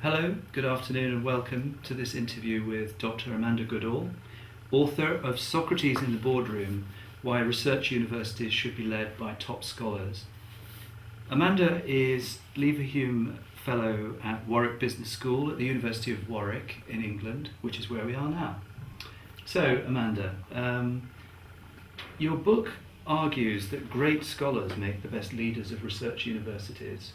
Hello, good afternoon and welcome to this interview with Dr. Amanda Goodall, author of Socrates in the Boardroom, Why Research Universities Should Be Led by Top Scholars. Amanda is Leverhulme Fellow at Warwick Business School at the University of Warwick in England, which is where we are now. So, Amanda, your book argues that great scholars make the best leaders of research universities.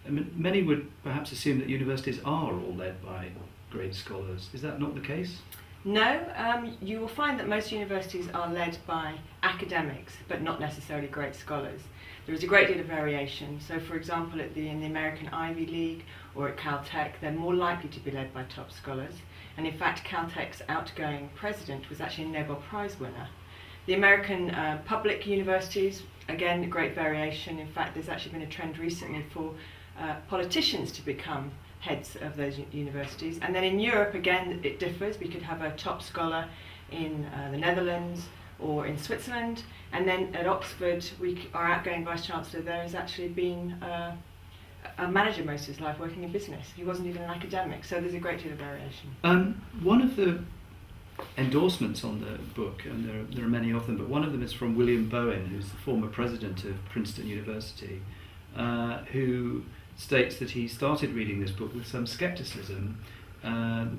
Many would perhaps assume that universities are all led by great scholars. Is that not the case? No, you will find that most universities are led by academics, but not necessarily great scholars. There is a great deal of variation. So, for example, in the American Ivy League or at Caltech, they're more likely to be led by top scholars. And in fact, Caltech's outgoing president was actually a Nobel Prize winner. The American public universities, again, great variation. In fact, there's actually been a trend recently for politicians to become heads of those universities. And then in Europe, again, it differs. We could have a top scholar in the Netherlands or in Switzerland. And then at Oxford, our outgoing vice-chancellor there has actually been a manager most of his life working in business. He wasn't even an academic, so there's a great deal of variation. One of the endorsements on the book, and there are many of them, but one of them is from William Bowen, who's the former president of Princeton University, who states that he started reading this book with some skepticism,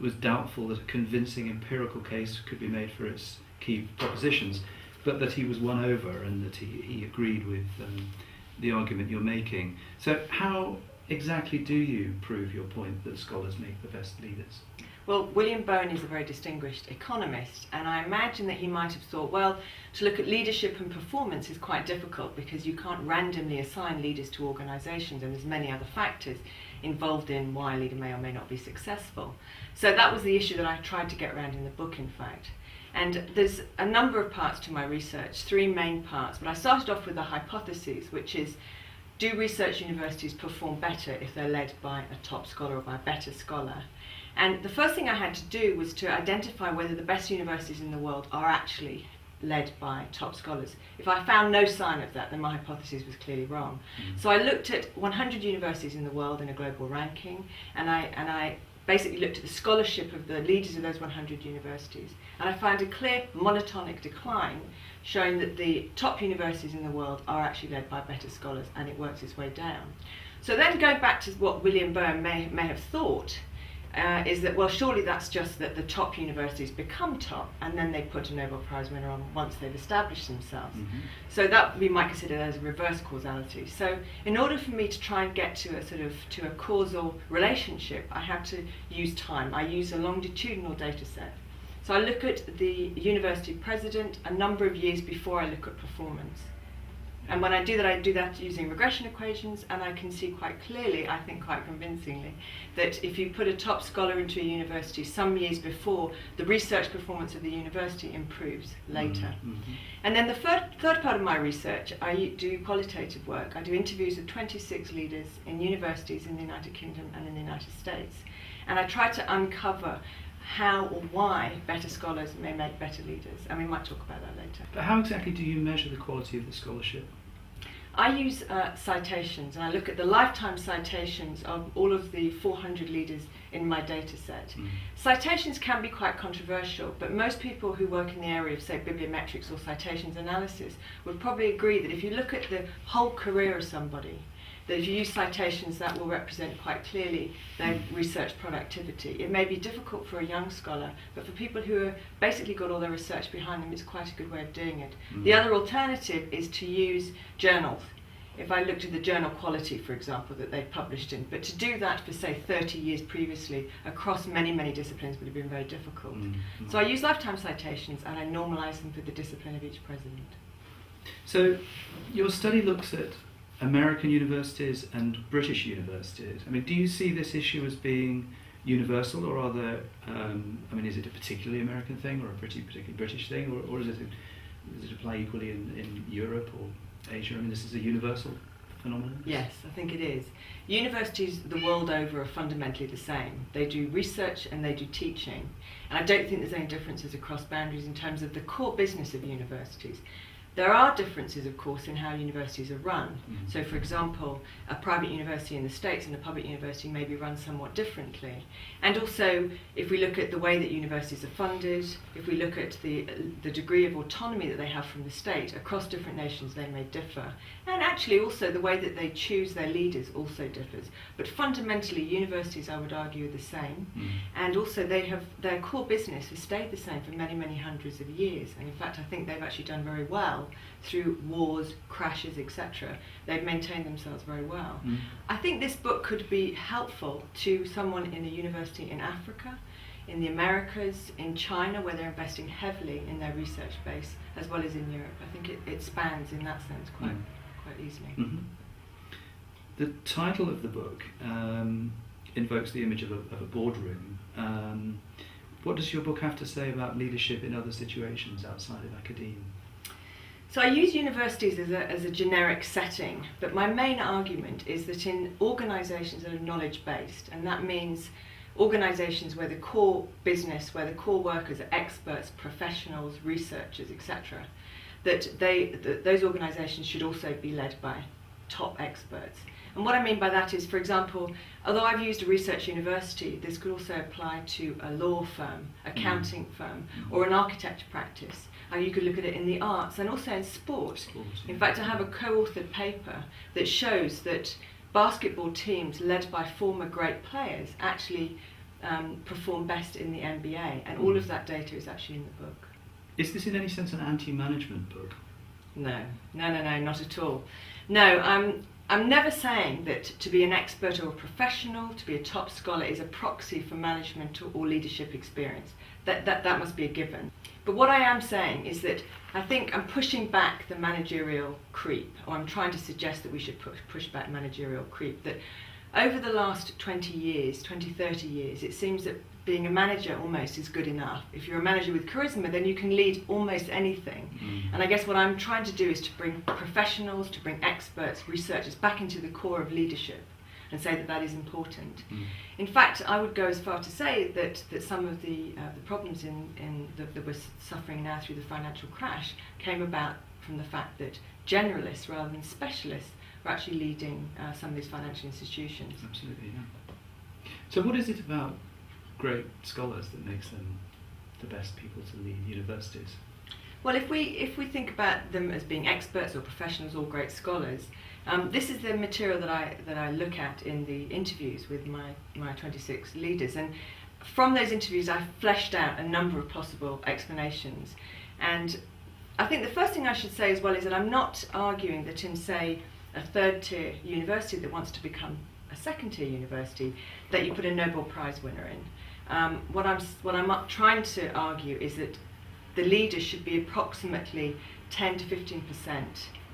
was doubtful that a convincing empirical case could be made for its key propositions, but that he was won over and that he agreed with the argument you're making. So how exactly do you prove your point that scholars make the best leaders? Well, William Bowen is a very distinguished economist, and I imagine that he might have thought, well, to look at leadership and performance is quite difficult because you can't randomly assign leaders to organisations, and there's many other factors involved in why a leader may or may not be successful. So that was the issue that I tried to get around in the book, in fact. And there's a number of parts to my research, three main parts, but I started off with the hypotheses, which is, do research universities perform better if they're led by a top scholar or by a better scholar? And the first thing I had to do was to identify whether the best universities in the world are actually led by top scholars. If I found no sign of that, then my hypothesis was clearly wrong. So I looked at 100 universities in the world in a global ranking, and I basically looked at the scholarship of the leaders of those 100 universities. And I found a clear monotonic decline showing that the top universities in the world are actually led by better scholars, and it works its way down. So then going back to what William Bowen may have thought, is that, well, surely that's just that the top universities become top and then they put a Nobel Prize winner on once they've established themselves. Mm-hmm. So that we might consider as a reverse causality. So in order for me to try and get to a causal relationship, I have to use time. I use a longitudinal data set. So I look at the university president a number of years before I look at performance. And when I do that using regression equations, and I can see quite clearly, I think quite convincingly, that if you put a top scholar into a university some years before, the research performance of the university improves later. Mm-hmm. And then the third part of my research, I do qualitative work. I do interviews with 26 leaders in universities in the United Kingdom and in the United States. And I try to uncover how or why better scholars may make better leaders, and we might talk about that later. But how exactly do you measure the quality of the scholarship? I use citations, and I look at the lifetime citations of all of the 400 leaders in my data set. Mm. Citations can be quite controversial, but most people who work in the area of, say, bibliometrics or citations analysis would probably agree that if you look at the whole career of somebody, that if you use citations, that will represent quite clearly their research productivity. It may be difficult for a young scholar, but for people who have basically got all their research behind them, it's quite a good way of doing it. Mm. The other alternative is to use journals. If I looked at the journal quality, for example, that they've published in, but to do that for, say, 30 years previously across many, many disciplines would have been very difficult. Mm-hmm. So I use lifetime citations and I normalize them for the discipline of each president. So your study looks at American universities and British universities. I mean, do you see this issue as being universal, or are there, is it a particularly American thing or a particularly British thing, or does it apply equally in Europe or Asia? I mean, this is a universal phenomenon? Yes, I think it is. Universities the world over are fundamentally the same. They do research and they do teaching. And I don't think there's any differences across boundaries in terms of the core business of universities. There are differences, of course, in how universities are run. Mm. So, for example, a private university in the States and a public university may be run somewhat differently. And also, if we look at the way that universities are funded, if we look at the degree of autonomy that they have from the state, across different nations they may differ. And actually also the way that they choose their leaders also differs. But fundamentally, universities, I would argue, are the same. Mm. And also they have, their core business has stayed the same for many, many hundreds of years. And in fact, I think they've actually done very well through wars, crashes, etc. They've maintained themselves very well. Mm. I think this book could be helpful to someone in a university in Africa, in the Americas, in China, where they're investing heavily in their research base, as well as in Europe. I think it spans in that sense quite easily. Mm-hmm. The title of the book invokes the image of a boardroom. What does your book have to say about leadership in other situations outside of academia? So I use universities as a generic setting, but my main argument is that in organisations that are knowledge-based, and that means organisations where the core business, where the core workers are experts, professionals, researchers, etc., that those organisations should also be led by top experts. And what I mean by that is, for example, although I've used a research university, this could also apply to a law firm, accounting firm, or an architecture practice. And you could look at it in the arts and also in sport. In fact, I have a co-authored paper that shows that basketball teams led by former great players actually perform best in the NBA, and all of that data is actually in the book. Is this in any sense an anti-management book? No, not at all. No, I'm never saying that to be an expert or a professional, to be a top scholar, is a proxy for management or leadership experience. That must be a given. But what I am saying is that I think I'm pushing back the managerial creep, or I'm trying to suggest that we should push back managerial creep, that over the last 20 years, 20, 30 years, it seems that being a manager almost is good enough. If you're a manager with charisma, then you can lead almost anything. Mm. And I guess what I'm trying to do is to bring professionals, to bring experts, researchers back into the core of leadership and say that that is important. Mm. In fact, I would go as far to say that some of the problems that we're suffering now through the financial crash came about from the fact that generalists rather than specialists are actually leading some of these financial institutions. Absolutely, yeah. So what is it about great scholars that makes them the best people to lead universities? Well, if we think about them as being experts or professionals or great scholars, this is the material that I look at in the interviews with my 26 leaders, and from those interviews I fleshed out a number of possible explanations. And I think the first thing I should say as well is that I'm not arguing that in, say, a third-tier university that wants to become a second-tier university, that you put a Nobel Prize winner in. What I'm trying to argue is that the leaders should be approximately 10 to 15%,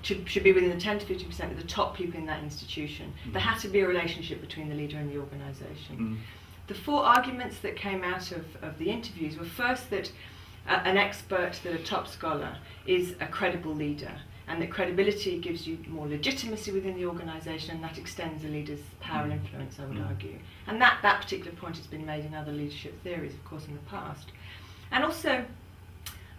should be within the 10 to 15% of the top people in that institution. Mm. There has to be a relationship between the leader and the organisation. Mm. The four arguments that came out of the interviews were first that an expert, that a top scholar, is a credible leader, and that credibility gives you more legitimacy within the organisation, and that extends a leader's power and influence, I would argue. And that particular point has been made in other leadership theories, of course, in the past. And also,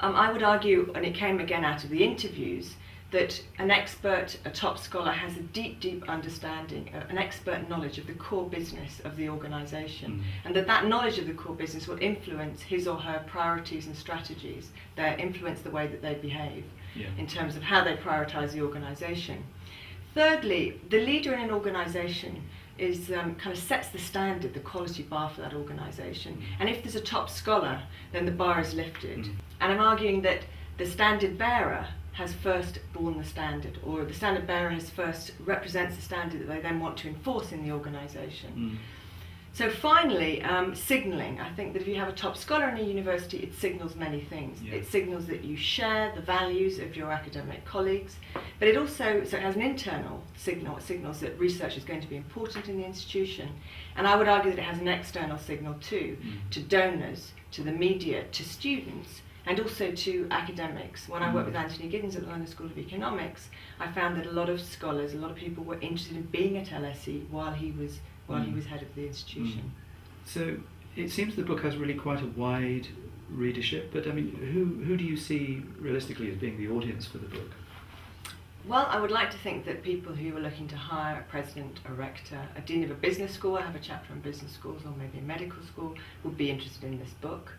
I would argue, and it came again out of the interviews, that an expert, a top scholar, has a deep understanding, an expert knowledge of the core business of the organisation, and that knowledge of the core business will influence his or her priorities and strategies, influence the way that they behave. Yeah. In terms of how they prioritise the organisation. Thirdly, the leader in an organisation is kind of sets the standard, the quality bar for that organisation. And if there's a top scholar, then the bar is lifted. And I'm arguing that the standard bearer has first borne the standard, or the standard bearer has first represents the standard that they then want to enforce in the organisation. So finally, signalling. I think that if you have a top scholar in a university, it signals many things. Yeah. It signals that you share the values of your academic colleagues, but it also it has an internal signal. It signals that research is going to be important in the institution. And I would argue that it has an external signal too, to donors, to the media, to students, and also to academics. When I worked with Anthony Giddens at the London School of Economics, I found that a lot of scholars, a lot of people were interested in being at LSE while he was head of the institution. So it seems the book has really quite a wide readership, but I mean, who do you see realistically as being the audience for the book? Well, I would like to think that people who are looking to hire a president, a rector, a dean of a business school, I have a chapter on business schools, or maybe a medical school, would be interested in this book.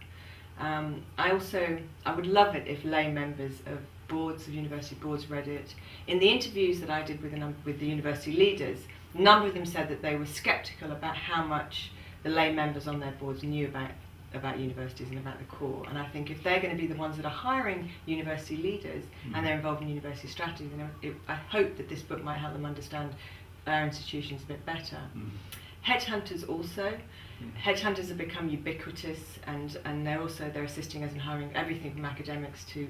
I would love it if lay members of boards, of university boards, read it. In the interviews that I did with the university leaders, a number of them said that they were sceptical about how much the lay members on their boards knew about universities and about the core. And I think if they're going to be the ones that are hiring university leaders and they're involved in university strategy, then I hope that this book might help them understand our institutions a bit better. Headhunters also. Headhunters have become ubiquitous, and they're assisting us in hiring everything from academics to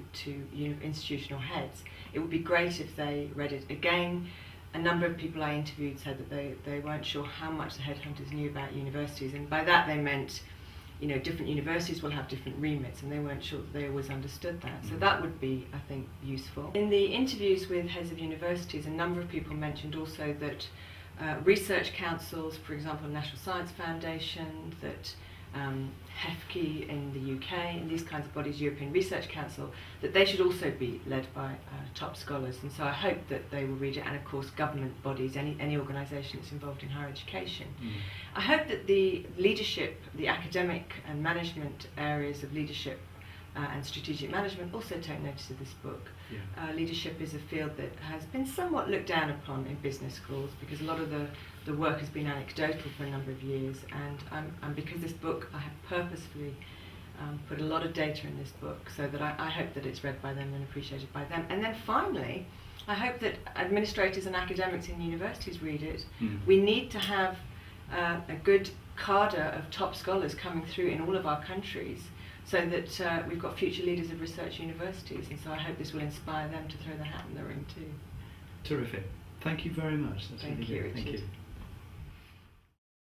institutional heads. It would be great if they read it again. A number of people I interviewed said that they weren't sure how much the headhunters knew about universities, and by that they meant, different universities will have different remits, and they weren't sure that they always understood that. So that would be, I think, useful. In the interviews with heads of universities, a number of people mentioned also that research councils, for example, National Science Foundation, that HEFCE in the UK, and these kinds of bodies, European Research Council, that they should also be led by top scholars. And so I hope that they will read it, and of course government bodies, any organisation that's involved in higher education. I hope that the leadership, the academic and management areas of leadership and strategic management also take notice of this book. Leadership is a field that has been somewhat looked down upon in business schools, because a lot of the work has been anecdotal for a number of years, and because this book, I have purposefully put a lot of data in this book, so that I hope that it's read by them and appreciated by them. And then finally, I hope that administrators and academics in universities read it. We need to have a good cadre of top scholars coming through in all of our countries, so that we've got future leaders of research universities, and so I hope this will inspire them to throw their hat in the ring too. Terrific. Thank you very much. That's Thank really you, good. Richard. Thank you.